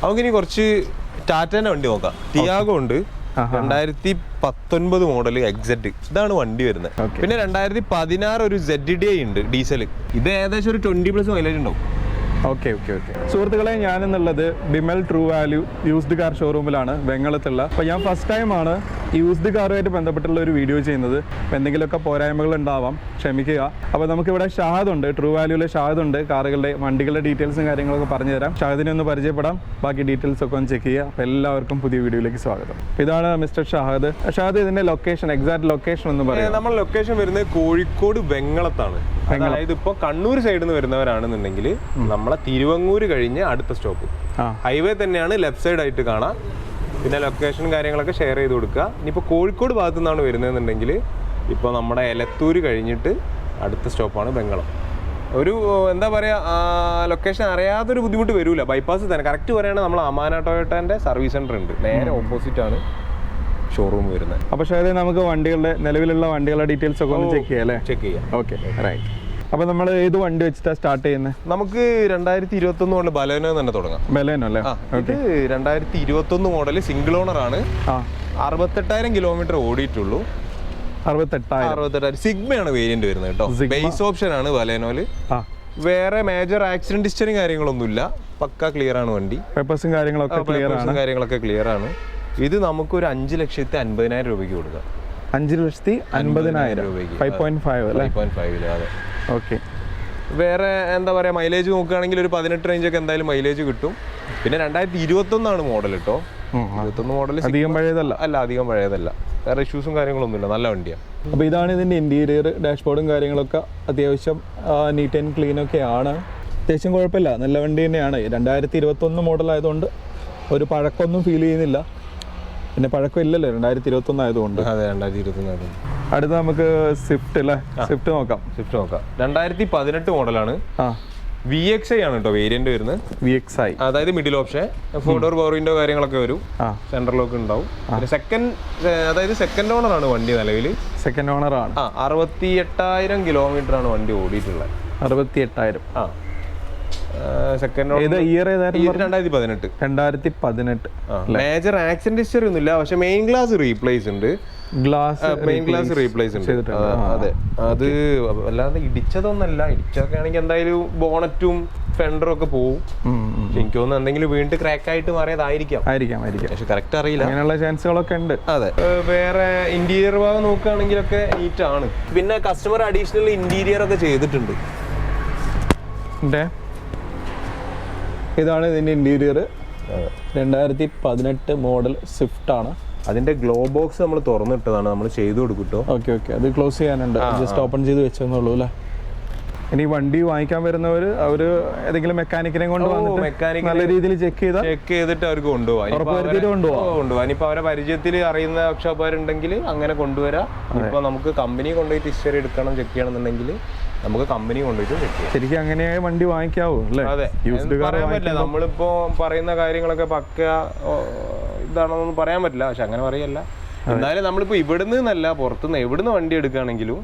നമുക്കിനി കുറച്ച് ടാറ്റേൻ്റെ വണ്ടി നോക്കാം. ടിയാഗോ ഉണ്ട്, 2019 മോഡൽ എക്സെറ്റ്, ഇതാണ് വണ്ടി വരുന്നത്. പിന്നെ 2016 ഒരു ZDI ഉണ്ട് ഡീസൽ, ഇത് ഏകദേശം ഒരു 20+ മൈലേജ് ഉണ്ടാവും. ഓക്കെ സുഹൃത്തുക്കളെ, ഞാനെന്നുള്ളത് Bimal true value used car ഷോറൂമിലാണ് വെങ്ങളത്തുള്ള. അപ്പോൾ ഞാൻ ഫസ്റ്റ് ടൈമാണ് യൂസ്ഡ് കാറുമായിട്ട് ബന്ധപ്പെട്ടുള്ള ഒരു വീഡിയോ ചെയ്യുന്നത്. അപ്പോൾ എന്തെങ്കിലുമൊക്കെ പോരായ്മകൾ ഉണ്ടാവാം, ക്ഷമിക്കുക. അപ്പോൾ നമുക്കിവിടെ ഷാഹദ് ഉണ്ട്, ട്രൂ വാല്യൂവിലെ ഷാഹദ് ഉണ്ട്. കാറുകളുടെ വണ്ടികളുടെ ഡീറ്റെയിൽസും കാര്യങ്ങളൊക്കെ പറഞ്ഞു തരാം. ഷാഹദിനെ ഒന്ന് പരിചയപ്പെടാം, ബാക്കി ഡീറ്റെയിൽസ് ഒക്കെ ഒന്ന് ചെക്ക് ചെയ്യുക. അപ്പോൾ എല്ലാവർക്കും പുതിയ വീഡിയോയിലേക്ക് സ്വാഗതം. ഇതാണ് മിസ്റ്റർ ഷാഹദ്. ഷാഹദ്, ഇതിന്റെ ലൊക്കേഷൻ, എക്സാക്ട് ലൊക്കേഷൻ ഒന്ന് പറയാം. നമ്മുടെ ലൊക്കേഷൻ വരുന്നത് കോഴിക്കോട് വെങ്ങളത്താണ്. അതായത് ഇപ്പോൾ കണ്ണൂർ സൈഡിൽ നിന്ന് വരുന്നവരാണെന്നുണ്ടെങ്കിൽ നമ്മളെ തിരുവങ്ങൂര് കഴിഞ്ഞ് അടുത്ത സ്റ്റോപ്പ് ഹൈവേ തന്നെയാണ്, ലെഫ്റ്റ് സൈഡ് ആയിട്ട് കാണാം. പിന്നെ ലൊക്കേഷനും കാര്യങ്ങളൊക്കെ ഷെയർ ചെയ്ത് കൊടുക്കുക. ഇനിയിപ്പോൾ കോഴിക്കോട് ഭാഗത്തു നിന്നാണ് വരുന്നതെന്നുണ്ടെങ്കിൽ ഇപ്പോൾ നമ്മുടെ എലത്തൂര് കഴിഞ്ഞിട്ട് അടുത്ത സ്റ്റോപ്പാണ് വെങ്ങളം. ഒരു എന്താ പറയുക, ലൊക്കേഷൻ അറിയാത്തൊരു ബുദ്ധിമുട്ട് വരില്ല. ബൈപ്പാസ് തന്നെ കറക്റ്റ് പറയുകയാണെങ്കിൽ നമ്മൾ അമാന ടൊയോട്ടൻ്റെ സർവീസ് സെൻ്റർ ഉണ്ട്, നേരെ ഓപ്പോസിറ്റ് ആണ് ഷോറൂം വരുന്നത്. അപ്പോൾ ഷാഹദ്, നമുക്ക് വണ്ടികളുടെ നിലവിലുള്ള വണ്ടികളുടെ ഡീറ്റെയിൽസ് ഒക്കെ ഒന്ന് ചെക്ക് ചെയ്യാം അല്ലേ? ചെക്ക് ചെയ്യാം. Okay, right. അപ്പോൾ നമ്മൾ ഏത് വണ്ടി വെച്ചിട്ടാണ് സ്റ്റാർട്ട് ചെയ്യുന്നത്? നമുക്ക് 2021 മോഡൽ ബലേനോ തന്നെ തുടങ്ങാം. ബലേനോ അല്ലേ? ഇത് 2021 മോഡൽ സിംഗിൾ ഓണർ ആണ്. 68,000 കിലോമീറ്റർ ഓടിയിട്ടുള്ളൂ. 68,000 സിഗ്മയാണ് വേരിയന്റ് വരുന്നത് കേട്ടോ. ബേസ് ഓപ്ഷൻ ആണ് ബലേനോല്. വേറെ മേജർ ആക്സിഡന്റ് ഹിസ്റ്ററി കാര്യങ്ങളൊന്നുമില്ല, പക്ക ക്ലിയർ ആണ് വണ്ടി. പേപ്പേഴ്സും കാര്യങ്ങളൊക്കെ ക്ലിയർ ആണ്. ഇത് നമുക്ക് ഒരു 5,50,000 രൂപയ്ക്ക് കൊടുക്കാം. 5,50,000 രൂപയ്ക്ക് 5.5 അല്ലേ? 5.5. അതെ. ഓക്കെ. വേറെ എന്താ പറയുക, മൈലേജ് നോക്കുകയാണെങ്കിൽ ഒരു 18 റേഞ്ചൊക്കെ എന്തായാലും മൈലേജ് കിട്ടും. പിന്നെ 2021 മോഡൽ കേട്ടോ. 21 മോഡൽ അധികം പഴയതല്ല. അധികം പഴയതല്ല. വേറെ ഇഷ്യൂസും കാര്യങ്ങളൊന്നുമില്ല, നല്ല വണ്ടിയാണ്. അപ്പോൾ ഇതാണ് ഇതിൻ്റെ ഇൻറ്റീരിയർ. ഡാഷ്ബോർഡും കാര്യങ്ങളൊക്കെ അത്യാവശ്യം നീറ്റ് ആൻഡ് ക്ലീൻ ഒക്കെയാണ്. അത്യാവശ്യം കുഴപ്പമില്ല, നല്ല വണ്ടി തന്നെയാണ്. 2021 മോഡലായതുകൊണ്ട് ഒരു പഴക്കമൊന്നും ഫീൽ ചെയ്യുന്നില്ല. പിന്നെ പഴക്കം ഇല്ലല്ലോ, 2021 ആയതുകൊണ്ട്. അതെ, 2021 ആയതുകൊണ്ട്. അടുത്ത നമുക്ക് സ്വിഫ്റ്റ് അല്ലേ? സ്വിഫ്റ്റ് നോക്കാം. 2018 മോഡലാണ്. VXI ആണ് കേട്ടോ വേരിയന്റ് വരുന്നത്. VXI അതായത് middle option, 4 door power window കാര്യങ്ങളൊക്കെ വരും, സെൻട്രൽ ലോക്ക് ഉണ്ടാവും. സെക്കൻഡ് ഓണർ ആണ് വണ്ടി നിലവിൽ. സെക്കൻഡ് ഓണർ ആണ്. 68,000 കിലോമീറ്റർ ആണ് വണ്ടി ഓടിയിട്ടുള്ളത്. 68,000. Second year 2018. Major accident history ഒന്നുമില്ല, പക്ഷെ മെയിൻ ഗ്ലാസ് റീപ്ലേസ് ഉണ്ട്. അതെ, അത് അല്ലാതെ ഇടിച്ചതൊന്നല്ല. ഇടിച്ചൊക്കെ ആണെങ്കിൽ എന്തായാലും ബോണറ്റും ഫെൻഡറും ഒക്കെ പോവും. എനിക്ക് തോന്നുന്നു എന്തെങ്കിലും വീണ്ടും ക്രാക്ക് ആയിട്ട് മാറിയതായിരിക്കാം. പക്ഷെ കറക്റ്റ് അറിയില്ല, അങ്ങനെയുള്ള ചാൻസുകളൊക്കെ ഉണ്ട്. അതെ. വേറെ ഇന്റീരിയർ ഭാഗം നോക്കുകയാണെങ്കിലൊക്കെ നീറ്റ് ആണ്. പിന്നെ കസ്റ്റമർ അഡീഷണൽ ഇന്റീരിയർ ഒക്കെ ചെയ്തിട്ടുണ്ട്. ഇതാണ് ഇതിന്റെ ഇന്റീരിയർ. 2018 മോഡൽ സ്വിഫ്റ്റ് ആണ്. അതിന്റെ ഗ്ലോ ബോക്സ് നമ്മൾ തുറന്നിട്ടതാണ്, നമ്മൾ ചെയ്തു കൊടുക്കട്ടോ. ഓക്കെ, അത് ക്ലോസ് ചെയ്യാനുണ്ട്. ജസ്റ്റ് ഓപ്പൺ ചെയ്ത് വെച്ചെന്നുള്ളൂ അല്ലേ? ഇനി വണ്ടി വാങ്ങിക്കാൻ വരുന്നവർ അവർ ഏതെങ്കിലും മെക്കാനിക്കിനെ കൊണ്ട് വന്നിട്ട് നല്ല രീതിയിൽ ചെക്ക് ചെയ്തിട്ട് അവർക്ക് കൊണ്ടുപോകാം. ഇനിയിപ്പോൾ അവരെ പരിചയത്തിൽ അറിയുന്ന വർക്ക്ഷോപ്പുകാരുണ്ടെങ്കിൽ അങ്ങനെ കൊണ്ടുവരാം. ഇപ്പൊ നമുക്ക് കമ്പനി കൊണ്ടുപോയിട്ട് ഹിസ്റ്ററി എടുക്കണം, ചെക്ക് ചെയ്യണമെന്നുണ്ടെങ്കിൽ നമുക്ക് കമ്പനി കൊണ്ടുപോയിട്ട് ചെക്ക് ചെയ്യാം. ശരിക്കും അങ്ങനെ വണ്ടി വാങ്ങിക്കാവോ അല്ലേ? അതെ, പറയാൻ പറ്റില്ല. നമ്മളിപ്പോ പറയുന്ന കാര്യങ്ങളൊക്കെ പക്ക ഇതാണെന്നൊന്നും പറയാൻ പറ്റില്ല, പക്ഷെ അങ്ങനെ പറയല്ല. എന്നാലും നമ്മളിപ്പോ ഇവിടുന്ന് എന്നല്ല, പുറത്തുനിന്ന് എവിടുന്ന് വണ്ടി എടുക്കുകയാണെങ്കിലും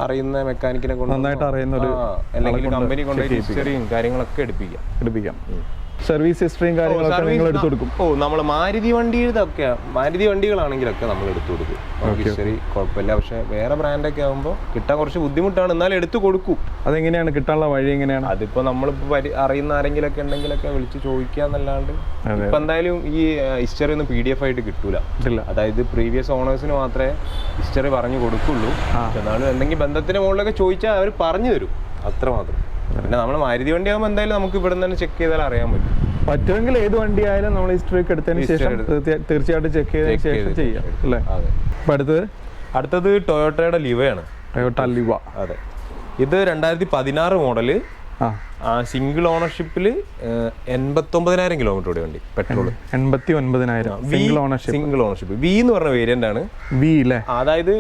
അറിയുന്ന മെക്കാനിക്കിനെ കൊണ്ട്, നന്നായിട്ട് അറിയുന്ന ഒരു അല്ലെങ്കിൽ കമ്പനി കൊണ്ടുപോയി ഹിസ്റ്ററിയും കാര്യങ്ങളൊക്കെ എടുപ്പിക്കാം. സർവീസ് ഹിസ്റ്ററിയും കാര്യങ്ങളൊക്കെ നിങ്ങൾ എടുത്തു കൊടുക്കും. നമ്മൾ മാരുതി വണ്ടികളാണെങ്കിലൊക്കെ നമ്മൾ എടുത്തു കൊടുക്കും. ഹിസ്റ്ററി കുഴപ്പമില്ല. പക്ഷെ വേറെ ബ്രാൻഡൊക്കെ ആകുമ്പോൾ കിട്ടാൻ കുറച്ച് ബുദ്ധിമുട്ടാണ്, എന്നാലും എടുത്തു കൊടുക്കും. അതെങ്ങനെയാണ് കിട്ടാനുള്ള വഴി? എങ്ങനെയാണ്? അതിപ്പോ നമ്മളിപ്പോ അറിയുന്ന ആരെങ്കിലൊക്കെ ഉണ്ടെങ്കിലൊക്കെ വിളിച്ച് ചോദിക്കാന്നല്ലാണ്ട് ഇപ്പൊ എന്തായാലും ഈ ഹിസ്റ്ററി ഒന്നും PDF ആയിട്ട് കിട്ടൂല. അതായത് പ്രീവിയസ് ഓണേഴ്സിന് മാത്രമേ ഹിസ്റ്ററി പറഞ്ഞു കൊടുക്കുള്ളൂ. എന്നാലും എന്തെങ്കിലും ബന്ധത്തിന്റെ മുകളിലൊക്കെ ചോദിച്ചാൽ അവർ പറഞ്ഞു തരും, അത്രമാത്രം. പിന്നെ നമ്മൾ മാരുതി വണ്ടി ആകുമ്പോൾ എന്തായാലും നമുക്ക് ഇവിടെ തന്നെ ചെക്ക് ചെയ്താൽ അറിയാൻ പറ്റുമെങ്കിൽ ഏത് വണ്ടി ആയാലും നമ്മൾ ഹിസ്റ്ററി ഒക്കെ എടുത്തതിന് ശേഷം തീർച്ചയായിട്ടും ചെക്ക് ചെയ്തതിന് ശേഷം ചെയ്യാം അല്ലേ? അപ്പൊ അടുത്തത് ടൊയോട്ടയുടെ ലിവയാണ്. ടൊയോട്ട ലിവ. അതെ, ഇത് 2016 മോഡല്. സിംഗിൾ ഓണർഷിപ്പിൽ 89,000 കിലോമീറ്റർ ഓടിയ വണ്ടി, പെട്രോൾ. 89,000 single ownership. വി എന്ന് പറഞ്ഞ വേരിയന്റ് ആണ്. വി അല്ലേ? അതായത്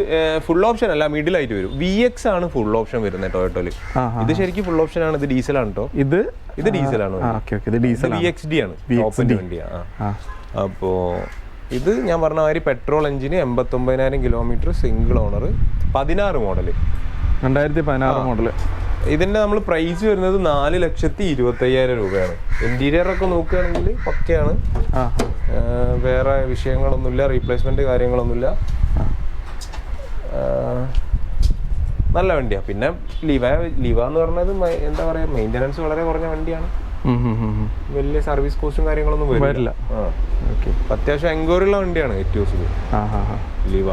ഫുൾ ഓപ്ഷൻ അല്ല, മിഡിൽ ആയിട്ട് വരും. VX ആണ് ഫുൾ ഓപ്ഷൻ വരുന്നത് ടൊയോട്ടോയിൽ. ഇത് ശരിക്കും ഫുൾ ഓപ്ഷൻ ആണ്. ഇത് ഡീസലാണ് കേട്ടോ. ഇത് ഡീസലാണ്. VXD ആണ്, ടോപ്പിന്റെ വണ്ടിയാണ്. അപ്പോ ഇത് ഞാൻ പറഞ്ഞ മാതിരി പെട്രോൾ എഞ്ചിന്, 89,000 kilometre, single owner, 16 model. 2016 model. ഇതിന്റെ നമ്മൾ പ്രൈസ് വരുന്നത് 4,25,000 രൂപയാണ്. ഇന്റീരിയർ ഒക്കെ നോക്കുകയാണെങ്കിൽ പക്കയാണ്, വേറെ വിഷയങ്ങളൊന്നുമില്ല, റീപ്ലേസ്മെന്റ് കാര്യങ്ങളൊന്നുമില്ല, നല്ല വണ്ടിയാണ്. പിന്നെ ലിവ എന്ന് പറഞ്ഞത് എന്താ പറയാ, മെയിൻ്റനൻസ് വളരെ കുറഞ്ഞ വണ്ടിയാണ്, വലിയ സർവീസ് കോസ്റ്റും കാര്യങ്ങളൊന്നും വരില്ല. അത്യാവശ്യം എൻക്വയറിയുള്ള വണ്ടിയാണ് എറ്റിയോസിൽ ലിവ.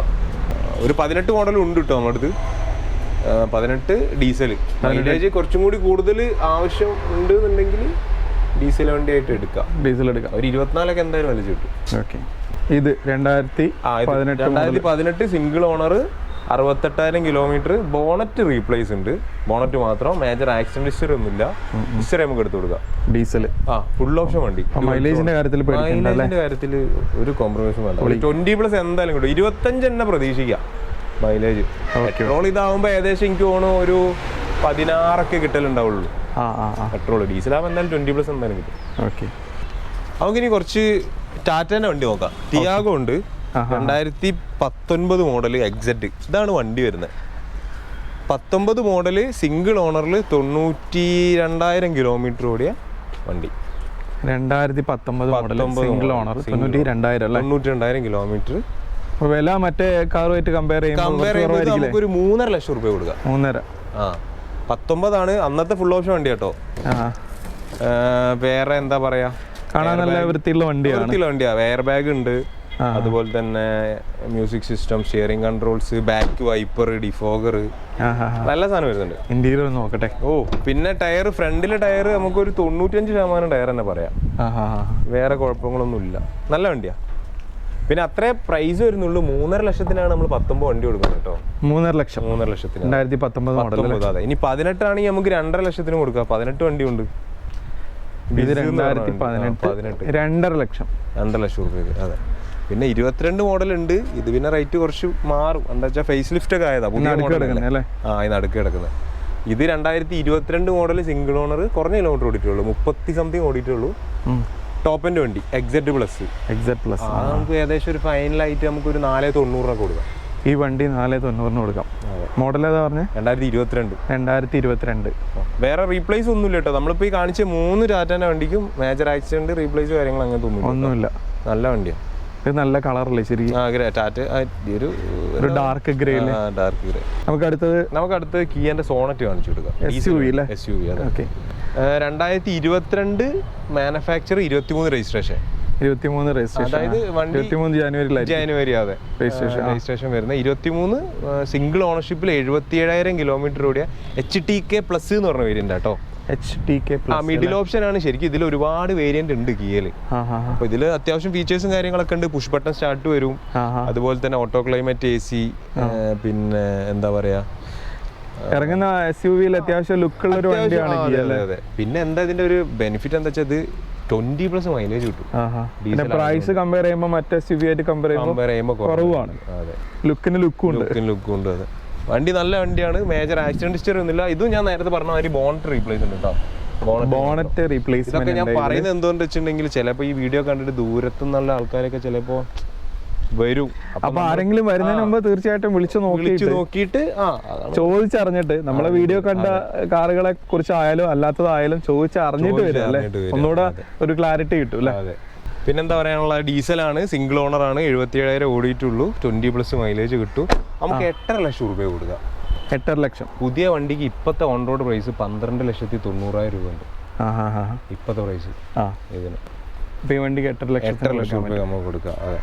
ഒരു 18 മോഡൽ ഉണ്ട് കേട്ടോ നമ്മുടെ അടുത്ത്. 18 ഡീസൽ. മൈലേജ് കുറച്ചും കൂടി കൂടുതൽ ആവശ്യം ഉണ്ട് എന്നുണ്ടെങ്കിൽ ഡീസൽ വണ്ടിയായിട്ട് എടുക്കാം. ഒരു 24 എന്തായാലും വലിച്ചു കിട്ടും. ഇത് 2018 സിംഗിൾ ഓണർ, 68,000 കിലോമീറ്റർ. ബോണറ്റ് റീപ്ലേസ് ഉണ്ട്, ബോണറ്റ് മാത്രം. മേജർ ആക്സിഡന്റ് ഹിസ്റ്ററി ഒന്നുമില്ല. ഹിസ്റ്ററി നമുക്ക് എടുത്തു കൊടുക്കാം. ഡീസൽ ഫുൾ ഓപ്ഷൻ വണ്ടി. മൈലേജിന്റെ കാര്യത്തിൽ ഒരു കോംപ്രമൈസും വേണ്ട. 20+ എന്തായാലും കിട്ടും. 25 തന്നെ പ്രതീക്ഷിക്കാം മൈലേജ്. പെട്രോൾ ഇതാവുമ്പോ ഏകദേശം എനിക്ക് തോന്നുന്നു ഒരു 16 കിട്ടലുണ്ടാവുള്ളൂ പെട്രോൾ. ഡീസലാകുമ്പോൾ എന്തായാലും 20+ എന്തായാലും കിട്ടും. നമുക്കിനി കുറച്ച് ടാറ്റേന്റെ വണ്ടി നോക്കാം. ടിയാഗോ ഉണ്ട്, 2019 മോഡൽ എക്സെറ്റ്. ഇതാണ് വണ്ടി വരുന്നത്. 19 മോഡല്, സിംഗിൾ ഓണറിൽ 92,000 കിലോമീറ്റർ ഓടിയ വണ്ടി. 2019 സിംഗിൾ ഓണർ, 92,000 കിലോമീറ്റർ. വില മറ്റേ കാറുമായിട്ട് കമ്പയർ ചെയ്യുമ്പോൾ നമുക്ക് ഒരു 3.5 ലക്ഷം രൂപ കൊടുക്കാം. 19 ആണ് അന്നത്തെ ഫുൾ ഓപ്ഷൻ വണ്ടി കേട്ടോ. വേറെ എന്താ പറയാ, കാണാൻ നല്ല വൃത്തിയുള്ള വണ്ടിയാ. എയർ ബാഗ് ഉണ്ട്, അതുപോലെ തന്നെ music system, steering controls, back wiper, defogger, നല്ല സാധനം വരുന്നുണ്ട്. ഇന്റീരിയർ നോക്കട്ടെ. പിന്നെ ടയർ, ഫ്രണ്ടിലെ ടയർ നമുക്കൊരു 95% ടയർ തന്നെ പറയാം. വേറെ കുഴപ്പങ്ങളൊന്നും ഇല്ല, നല്ല വണ്ടിയാ. പിന്നെ അത്രേ പ്രൈസ് വരുന്നുള്ളൂ. 3.5 ലക്ഷത്തിനാണ് നമ്മൾ 19 വണ്ടി കൊടുക്കുന്നത് കേട്ടോ. 3.5 ലക്ഷം 2019 മോഡൽ. അതെ, ഇനി 18 ആണെങ്കിൽ നമുക്ക് 2.5 ലക്ഷത്തിന് കൊടുക്കാം. 18 വണ്ടി ഉണ്ട്. ഇത് 2018 2.5 ലക്ഷം രൂപയ്ക്ക്. അതെ. പിന്നെ 22 മോഡൽ ഉണ്ട്. ഇത് പിന്നെ റേറ്റ് കുറച്ച് മാറും. എന്താ വെച്ചാൽ ഫേസ് ലിഫ്റ്റ് ഒക്കെ ആയതാ, പുതിയ മോഡൽ. നടുക്ക് കിടക്കുന്നത്. ഇത് 2022 മോഡൽ സിംഗിൾ ഓണർ, കുറഞ്ഞ കിലോമീറ്റർ ഓടിയിട്ടുള്ളൂ, 30 സംതിങ് ഓടിയിട്ടുള്ളൂ. ടോപ്പ് എൻഡ് വണ്ടി, എക്സെറ്റ് പ്ലസ്. നമുക്ക് ഏകദേശം ഒരു ഫൈനലായിട്ട് നമുക്ക് ഒരു 490 കൊടുക്കാം. ഈ വണ്ടി 490 കൊടുക്കാം. മോഡൽ ഏതാ പറഞ്ഞത്? 2022. വേറെ റീപ്ലേസ് ഒന്നുമില്ല കേട്ടോ. നമ്മളിപ്പോ ഈ കാണിച്ച 3 ടാറ്റാന്റെ വണ്ടിക്കും മേജർ ആക്സിഡന്റ്, റീപ്ലേസ് കാര്യങ്ങൾ അങ്ങനത്തെ ഒന്നുമില്ല. നല്ല വണ്ടിയാണ്. ഇത് നല്ല കളറല്ലേ ശരിക്കും? ഒരു ഡാർക്ക് ഗ്രേ. നമുക്ക് അടുത്തത് കിയന്റെ സോണറ്റ് കാണിച്ചു കൊടുക്കാം. SUV. 2022 manufacture, 23 registration. 23 രജിസ്ട്രേഷൻ, അതായത് 23 ജനുവരി അതെ രജിസ്ട്രേഷൻ വരുന്നത്. 23 സിംഗിൾ ഓണർഷിപ്പിൽ 77,000 കിലോമീറ്റർ ഓടിയ HTK പ്ലസ് എന്ന് പറഞ്ഞ വേരിയന്റ് കേട്ടോ. മിഡിൽ ഓപ്ഷൻ ആണ് ശരിക്കും. ഇതിൽ ഒരുപാട് വേരിയന്റ് ഉണ്ട് കിയയില്. അപ്പൊ ഇതില് അത്യാവശ്യം ഫീച്ചേഴ്സും കാര്യങ്ങളൊക്കെ ഉണ്ട്. പുഷ് ബട്ടൺ സ്റ്റാർട്ട് വരും, അതുപോലെ തന്നെ ഓട്ടോ ക്ലൈമറ്റ് AC, പിന്നെ എന്താ പറയാ, ഇറങ്ങുന്ന SUV-യിൽ അത്യാവശ്യം ലുക്കുള്ള ഒരു വണ്ടിയാണ്. പിന്നെ എന്താ ഇതിന്റെ ഒരു ബെനിഫിറ്റ് എന്താ വെച്ചാൽ 20+ മൈലേജ് കിട്ടും. പ്രൈസ് കമ്പയർ ചെയ്യുമ്പോൾ മറ്റേ SUV ആയിട്ട് കമ്പയർ ചെയ്യുമ്പോൾ കുറവാണ്. ലുക്കും ഉണ്ട്. അതെ, വണ്ടി നല്ല വണ്ടിയാണ്. മേജർ ആക്സിഡന്റ് ഹിസ്റ്ററി ഒന്നുമില്ല. ഇതും ഞാൻ നേരത്തെ പറഞ്ഞ മാതിരി ബോണറ്റ് റീപ്ലേസ് ഉണ്ട് കേട്ടോ. Bonnet replace. ഇതൊക്കെ ഞാൻ പറയുന്നത് എന്തുകൊണ്ട് വെച്ചിട്ടുണ്ടെങ്കിൽ ചിലപ്പോൾ ഈ വീഡിയോ കണ്ടിട്ട് ദൂരത്തുനിന്നുള്ള ആൾക്കാരൊക്കെ ചിലപ്പോൾ വരും. അപ്പൊ ആരെങ്കിലും വരുന്നതിന് മുമ്പ് തീർച്ചയായിട്ടും വിളിച്ചു നോക്കിയിട്ട് ചോദിച്ചറിഞ്ഞിട്ട്, നമ്മളെ വീഡിയോ കണ്ട കാറുകളെ കുറിച്ചായാലും അല്ലാത്തതായാലും ചോദിച്ചറിഞ്ഞിട്ട് വരും അല്ലെ, ഒന്നുകൂടെ ഒരു ക്ലാരിറ്റി കിട്ടും അല്ലെ. പിന്നെന്താ പറയാനുള്ള, ഡീസലാണ്, സിംഗിൾ ഓണർ ആണ്, 77,000 ഓടിയിട്ടുള്ളൂ, 20+ മൈലേജ് കിട്ടും. നമുക്ക് 8.5 ലക്ഷം രൂപ കൊടുക്കാം. 8.5 ലക്ഷം. പുതിയ വണ്ടിക്ക് ഇപ്പത്തെ ഓൺ റോഡ് പ്രൈസ് 12,90,000 രൂപ ഉണ്ട് ഇപ്പത്തെ പ്രൈസ് ഇതിന്. ഈ വണ്ടിക്ക് 8.5 ലക്ഷം രൂപ നമുക്ക് കൊടുക്കാം. അതെ,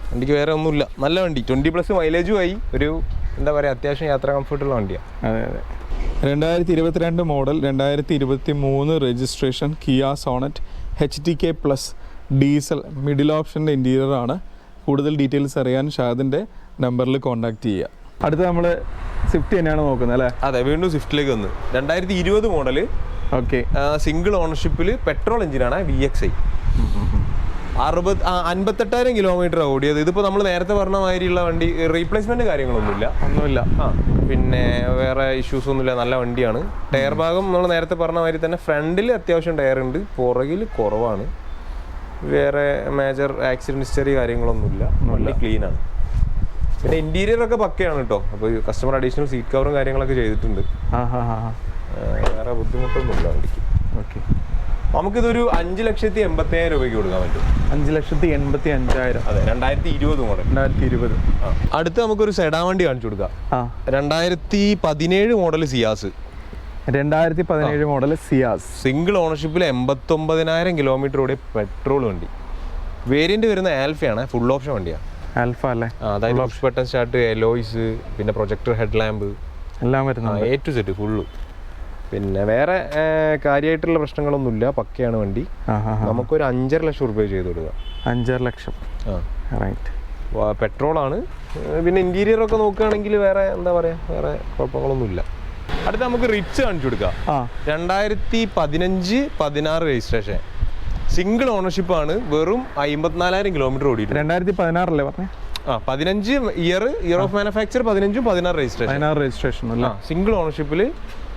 വണ്ടിക്ക് വേറെ ഒന്നുമില്ല, നല്ല വണ്ടി. 20+ മൈലേജും ആയി, ഒരു എന്താ പറയുക, അത്യാവശ്യം യാത്ര കംഫർട്ടുള്ള വണ്ടിയാണ്. അതെ. 2022 model, 2023 registration, Kia Sonet, HTK plus, diesel, middle ഓപ്ഷൻ്റെ ഇൻറ്റീരിയർ ആണ്. കൂടുതൽ ഡീറ്റെയിൽസ് അറിയാൻ ഷാദിൻ്റെ നമ്പറിൽ കോൺടാക്ട് ചെയ്യുക. അടുത്ത് നമ്മൾ സ്വിഫ്റ്റ് തന്നെയാണ് നോക്കുന്നത് അല്ലേ? അതെ, വീണ്ടും സ്വിഫ്റ്റിലേക്ക് വന്ന് 2020 മോഡൽ. ഓക്കെ, സിംഗിൾ ഓണർഷിപ്പിൽ, പെട്രോൾ എഞ്ചിനാണ്, VXI. 58,000 കിലോമീറ്റർ ഓടിയത്. ഇതിപ്പോൾ നമ്മൾ നേരത്തെ പറഞ്ഞ മാതിരിയുള്ള വണ്ടി, റീപ്ലേസ്മെന്റ് കാര്യങ്ങളൊന്നുമില്ല. പിന്നെ വേറെ ഇഷ്യൂസ് ഒന്നുമില്ല, നല്ല വണ്ടിയാണ്. ടയർ ഭാഗം നമ്മൾ നേരത്തെ പറഞ്ഞ മാതിരി തന്നെ ഫ്രണ്ടിൽ അത്യാവശ്യം ടയർ ഉണ്ട്, പുറകിൽ കുറവാണ്. വേറെ മേജർ ആക്സിഡന്റ് ഹിസ്റ്ററി കാര്യങ്ങളൊന്നുമില്ല, വണ്ടി ക്ലീൻ ആണ്. പിന്നെ ഇന്റീരിയർ ഒക്കെ പക്കയാണ് കേട്ടോ. അപ്പോൾ കസ്റ്റമർ അഡീഷണൽ സീറ്റ് കവറും കാര്യങ്ങളൊക്കെ ചെയ്തിട്ടുണ്ട്. വേറെ ബുദ്ധിമുട്ടൊന്നുമില്ല വണ്ടിക്ക്. ഓക്കെ, നമുക്കിതൊരു 5,80,000 രൂപയ്ക്ക് കൊടുക്കാൻ പറ്റും. 5,85,000. അതെ, 2020 മോഡൽ. 2020. അടുത്ത് നമുക്കൊരു സെഡാൻ വണ്ടി കാണിച്ചു കൊടുക്കാം. 2017 model Ciaz. 2017 model Ciaz. Single ഓണർഷിപ്പിൽ 89,000 കിലോമീറ്റർ ഓടിയ പെട്രോൾ വണ്ടി. വേരിയന്റ് വരുന്ന ആൽഫയാണ്, ഫുൾ ഓപ്ഷൻ വണ്ടിയാണ്. ആൽഫ അല്ലേ? അതായത് പുഷ് ബട്ടൺ സ്റ്റാർട്ട്, എലോയ്സ്, പിന്നെ പ്രൊജക്ടർ ഹെഡ് ലാമ്പ് എല്ലാം വരുന്നത്, A to Z ഫുള്ള്. പിന്നെ വേറെ കാര്യമായിട്ടുള്ള പ്രശ്നങ്ങളൊന്നുമില്ല, പക്കയാണ് വണ്ടി. നമുക്കൊരു 5.5 ലക്ഷം രൂപ ചെയ്ത് കൊടുക്കുക. 5.5 ലക്ഷം. റൈറ്റ്. പെട്രോളാണ്. പിന്നെ ഇന്റീരിയർ ഒക്കെ നോക്കുകയാണെങ്കിൽ വേറെ എന്താ പറയുക, വേറെ കുഴപ്പങ്ങളൊന്നുമില്ല. അടുത്ത നമുക്ക് റിച്ച് കാണിച്ചു കൊടുക്കാം. 2015-16 രജിസ്ട്രേഷൻ, സിംഗിൾ ഓണർഷിപ്പ് ആണ്, വെറും 54,000 കിലോമീറ്റർ ഓടിയിട്ട്. 2016 പറഞ്ഞേ? 15 year of manufacture, 15-16 registration. 16 registration അല്ല. സിംഗിൾ ഓണർഷിപ്പിൽ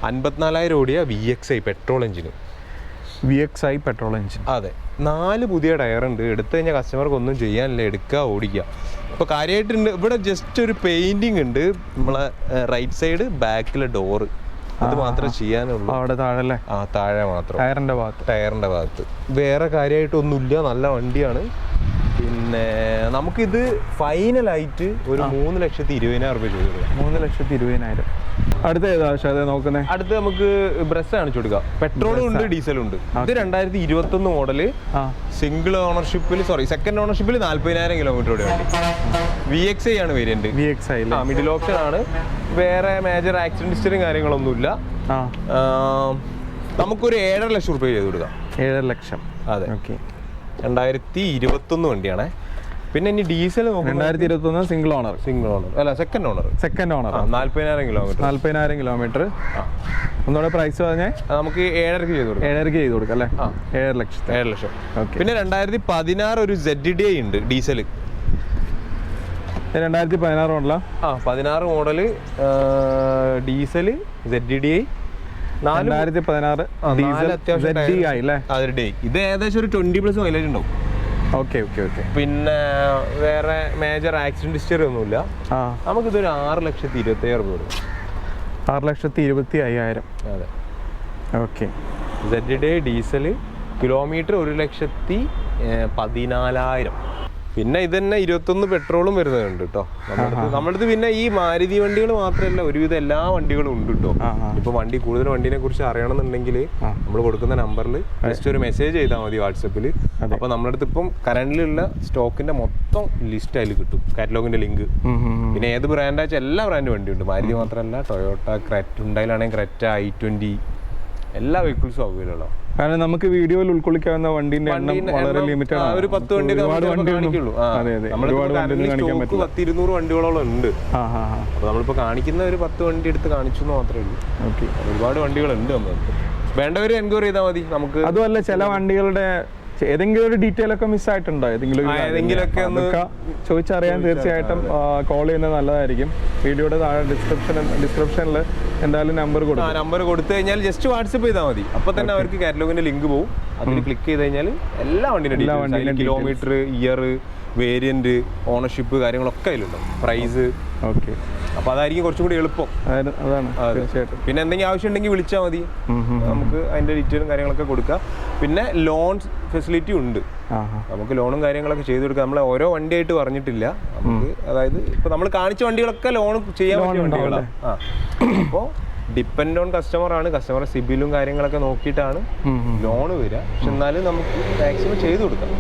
54,000 ഓടിയ VXI പെട്രോൾ എഞ്ചിന്. VXI petrol engine. അതെ, 4 പുതിയ ടയറുണ്ട്. എടുത്തു കഴിഞ്ഞാൽ കസ്റ്റമർക്ക് ഒന്നും ചെയ്യാനില്ല, എടുക്കുക ഓടിക്കുക. ഇപ്പോൾ കാര്യമായിട്ടുണ്ട് ഇവിടെ ജസ്റ്റ് ഒരു പെയിന്റിങ് ഉണ്ട് നമ്മളെ റൈറ്റ് സൈഡ് ബാക്കിലെ ഡോറ്, അത് മാത്രമേ ചെയ്യാനുള്ളൂ. അവിടെ താഴെ അല്ലേ? താഴെ മാത്രം, ടയറിന്റെ ഭാഗത്ത്. വേറെ കാര്യമായിട്ടൊന്നുമില്ല, നല്ല വണ്ടിയാണ്. പിന്നെ നമുക്കിത് ഫൈനലായിട്ട് ഒരു 3,20,000 രൂപ ചെയ്ത് കൊടുക്കാം. 3,20,000. അടുത്ത ഏതാ നോക്കുന്നത്? അടുത്ത് നമുക്ക് ബ്രസ് കാണിച്ചു കൊടുക്കാം. പെട്രോളും ഉണ്ട്, ഡീസലും ഉണ്ട്. ഇത് 2021 മോഡല്, സിംഗിൾ ഓണർഷിപ്പിൽ, സെക്കൻഡ് ഓണർഷിപ്പിൽ 40,000 കിലോമീറ്റർ ഓടിയ വണ്ടി. VXI ആണ് വേരിയന്റ്. VXI മിഡിൽ ഓപ്ഷൻ ആണ്. വേറെ മേജർ ആക്സിഡന്റ് ഹിസ്റ്ററിയും കാര്യങ്ങളൊന്നുമില്ല. നമുക്കൊരു 7.5 ലക്ഷം രൂപ ചെയ്ത് കൊടുക്കാം. 7 ലക്ഷം. അതെ, 2021 വണ്ടിയാണേ. പിന്നെ ഇനി ഡീസൽ 2021 സിംഗിൾ ഓണർ അല്ല, സെക്കൻഡ് ഓണർ 40,000 കിലോമീറ്റർ. 40,000 കിലോമീറ്റർ. ഒന്നുകൂടെ പ്രൈസ് പറഞ്ഞേ? നമുക്ക് 7.5 ചെയ്ത് കൊടുക്കാം. 7.5 ചെയ്ത് കൊടുക്കാം അല്ലേ? 7 ലക്ഷം. പിന്നെ 2016 ഒരു ZDI ഉണ്ട്, ഡീസൽ. 2016 മോഡലാ? 16 model diesel ZDI. 2016 ഇത് ഏകദേശം ഒരു 20+ മൈലേജ് ഉണ്ടാവും. ഓക്കെ. പിന്നെ വേറെ മേജർ ആക്സിഡന്റ് ഹിസ്റ്ററി ഒന്നുമില്ല. നമുക്കിതൊരു 6,25,000 രൂപ കൊടുക്കും. 6,25,000. അതെ, ഓക്കെ. ZDI diesel, kilometre 1,14,000. പിന്നെ ഇത് തന്നെ 21 പെട്രോളും വരുന്നുണ്ട് കേട്ടോ നമ്മളടുത്ത്. പിന്നെ ഈ മാരുതി വണ്ടികൾ മാത്രമല്ല, ഒരുവിധം എല്ലാ വണ്ടികളും ഉണ്ട് കേട്ടോ. ഇപ്പൊ കൂടുതൽ വണ്ടിനെ കുറിച്ച് അറിയണമെന്നുണ്ടെങ്കിൽ നമ്മൾ കൊടുക്കുന്ന നമ്പറിൽ ജസ്റ്റ് ഒരു മെസ്സേജ് ചെയ്താൽ മതി വാട്സപ്പിൽ. അപ്പൊ നമ്മുടെ അടുത്ത് ഇപ്പം കറന്റിലുള്ള സ്റ്റോക്കിന്റെ മൊത്തം ലിസ്റ്റ് അതിൽ കിട്ടും, കാറ്റലോഗിന്റെ ലിങ്ക്. പിന്നെ ഏത് ബ്രാൻഡ് വെച്ചാൽ എല്ലാ ബ്രാൻഡ് വണ്ടിയുണ്ട്, മാരുതി മാത്രമല്ല. ടൊയോട്ട, ഉണ്ടായാലാണെങ്കിൽ ക്രെറ്റ, i20 എല്ലാ വെഹിക്കിൾസും അവൈലബിൾ ആണ്. കാരണം നമുക്ക് വീഡിയോയിൽ ഉൾക്കൊള്ളിക്കാവുന്ന വണ്ടിന്റെ എണ്ണം വളരെ ലിമിറ്റഡ് ആണ്. ഒരു 10 വണ്ടി കാണിക്കുള്ളൂ. 100-200 വണ്ടികളോളം ഉണ്ട്. അപ്പൊ നമ്മളിപ്പോ കാണിക്കുന്ന ഒരു 10 വണ്ടി എടുത്ത് കാണിച്ചു എന്ന് മാത്രമേ ഉള്ളൂ. ഒരുപാട് വണ്ടികളുണ്ട്. നമ്മൾക്ക് വേണ്ടവര് എൻക്വയറി ചെയ്താൽ മതി. നമുക്ക് അതുമല്ല, ചില വണ്ടികളുടെ ഏതെങ്കിലും ഒരു ഡീറ്റെയിൽ ഒക്കെ മിസ് ആയിട്ടുണ്ടോ? ഏതെങ്കിലുമൊക്കെ ചോദിച്ചറിയാൻ തീർച്ചയായിട്ടും കോൾ ചെയ്യുന്നത് നല്ലതായിരിക്കും. വീഡിയോയുടെ താഴെ ഡിസ്ക്രിപ്ഷനിൽ എന്തായാലും നമ്പർ കൊടുത്തു കഴിഞ്ഞാൽ ജസ്റ്റ് വാട്സപ്പ് ചെയ്താൽ മതി. അപ്പൊ തന്നെ അവർക്ക് കാറ്റലോഗിന്റെ ലിങ്ക് പോകും. അതിൽ ക്ലിക്ക് ചെയ്ത് കഴിഞ്ഞാൽ എല്ലാ വണ്ടിയുടെ കിലോമീറ്റർ, ഇയർ, വേരിയന്റ്, ഓണർഷിപ്പ് കാര്യങ്ങളൊക്കെ അതിലുണ്ടാവും, പ്രൈസ്. ഓക്കെ. അപ്പൊ അതായിരിക്കും കുറച്ചും കൂടി എളുപ്പം. പിന്നെ എന്തെങ്കിലും ആവശ്യം ഉണ്ടെങ്കിൽ വിളിച്ചാൽ മതി, നമുക്ക് അതിന്റെ ഡീറ്റെയിലും കാര്യങ്ങളൊക്കെ കൊടുക്കാം. പിന്നെ ലോൺ ഫെസിലിറ്റി ഉണ്ട്, നമുക്ക് ലോണും കാര്യങ്ങളൊക്കെ ചെയ്തു കൊടുക്കാം. നമ്മൾ ഓരോ വണ്ടിയായിട്ട് പറഞ്ഞിട്ടില്ല നമുക്ക്. അതായത് ഇപ്പൊ നമ്മൾ കാണിച്ച വണ്ടികളൊക്കെ ലോൺ ചെയ്യാൻ പറ്റിയ വണ്ടികളാണ്. അപ്പോൾ ഡിപ്പെൻഡ് ഓൺ കസ്റ്റമർ ആണ്. കസ്റ്റമറുടെ സിബിലും കാര്യങ്ങളൊക്കെ നോക്കിയിട്ടാണ് ലോൺ വരിക. പക്ഷെ എന്നാലും നമുക്ക് മാക്സിമം ചെയ്തു കൊടുക്കാം.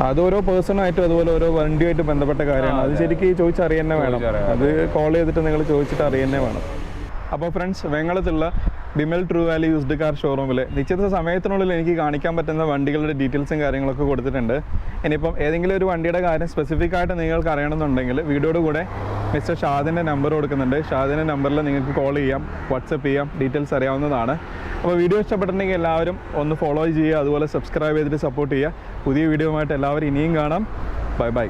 അത് ഓരോ പേഴ്സണായിട്ടും അതുപോലെ ഓരോ വണ്ടിയായിട്ട് ബന്ധപ്പെട്ട കാര്യമാണ്. അത് ശരിക്കും ചോദിച്ചറിയാൻ തന്നെ വേണം. അത് കോൾ ചെയ്തിട്ട് നിങ്ങൾ ചോദിച്ചിട്ട് അറിയാൻ തന്നെ വേണം. അപ്പോൾ ഫ്രണ്ട്സ്, വെങ്ങളത്തുള്ള Bimal true value used car ഷോറൂമിൽ നിശ്ചിത സമയത്തിനുള്ളിൽ എനിക്ക് കാണിക്കാൻ പറ്റുന്ന വണ്ടികളുടെ ഡീറ്റെയിൽസും കാര്യങ്ങളൊക്കെ കൊടുത്തിട്ടുണ്ട്. ഇനിയിപ്പം ഏതെങ്കിലും ഒരു വണ്ടിയുടെ കാര്യം സ്പെസിഫിക് ആയിട്ട് നിങ്ങൾക്ക് അറിയണമെന്നുണ്ടെങ്കിൽ വീഡിയോയുടെ കൂടെ മിസ്റ്റർ ഷാദിൻ്റെ നമ്പർ കൊടുക്കുന്നുണ്ട്. ഷാദിൻ്റെ നമ്പറിൽ നിങ്ങൾക്ക് കോൾ ചെയ്യാം, വാട്സപ്പ് ചെയ്യാം, ഡീറ്റെയിൽസ് അറിയാവുന്നതാണ്. അപ്പോൾ വീഡിയോ ഇഷ്ടപ്പെട്ടിട്ടുണ്ടെങ്കിൽ എല്ലാവരും ഒന്ന് ഫോളോ ചെയ്യുക, അതുപോലെ സബ്സ്ക്രൈബ് ചെയ്തിട്ട് സപ്പോർട്ട് ചെയ്യുക. പുതിയ വീഡിയോയുമായിട്ട് എല്ലാവരും ഇനിയും കാണാം. Bye bye.